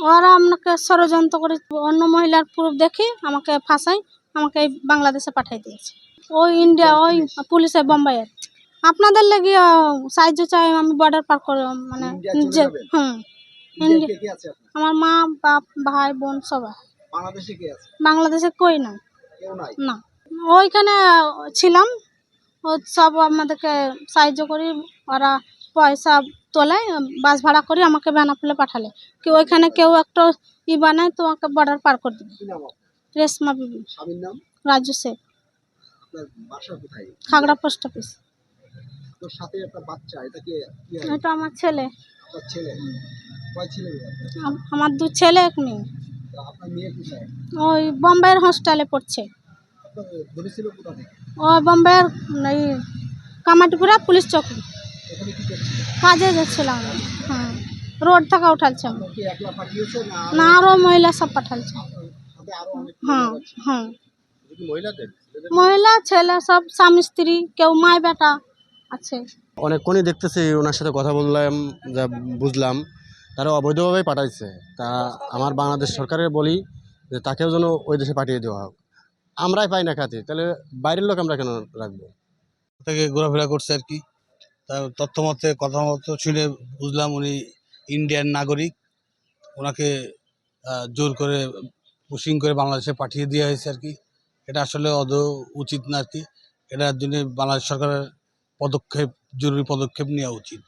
ওরা আমাকে ষড়যন্ত্র করে অন্য মহিলার প্রুফ দেখে আমাকে ফাঁসাই, আমাকে এই বাংলাদেশে পাঠিয়ে দিয়েছে। ওই ইন্ডিয়া, ওই পুলিশে বোম্বাইয়ের। আপনাদের লেগে সাহায্য চাই, আমি বর্ডার পার করে মানে যে আমার মা বাপ ভাই বোন সবাই। বাংলাদেশে কই নাই, না। ওইখানে ছিলাম, ও সব আমাদেরকে সাহায্য করি, ওরা পয়সা তোলে, বাস ভাড়া করে আমাকে বেনাপোলে পাঠালে। কি ওইখানে কেউ একটা বানায় তো আমাকে বর্ডার পার করে দিবে। রেশমা বিবি। রাজু শেখ। Khagra post office. এটা আমার ছেলে। আমার 2 ছেলে 1 মেয়ে। ওই বোম্বাইয়ের হোস্টেলে পড়ছে। ও বোম্বাইয়ের এই কামাটিপুরা পুলিশ চৌকি কাজে গেছিলাম। হ্যাঁ, রোড থেকে উঠালছে, না আরো মহিলা সব পাঠালছে। হ্যাঁ হ্যাঁ, মহিলা ছেলে সব স্বামী স্ত্রী, কেউ মায় বেটা আছে। অনেকক্ষণই দেখতেছি, ওনার সাথে কথা বললাম, যা বুঝলাম তারা অবৈধভাবে পাঠাইছে। তা আমার বাংলাদেশ সরকারের বলি যে তাকেও যেন ওই দেশে পাঠিয়ে দেওয়া হোক। আমরাই পাই না খাতে, তাহলে বাইরের লোক আমরা কেন রাখবো? থেকে ঘোরাফেরা করছে আর কি। তার তথ্য মতে কথা মতো শুনে বুঝলাম উনি ইন্ডিয়ান নাগরিক। ওনাকে জোর করে পুশিং করে বাংলাদেশে পাঠিয়ে দেওয়া হয়েছে আর কি। এটা আসলে উচিত না আর কি। এটার জন্য বাংলাদেশ সরকারের জরুরি পদক্ষেপ নেওয়া উচিত।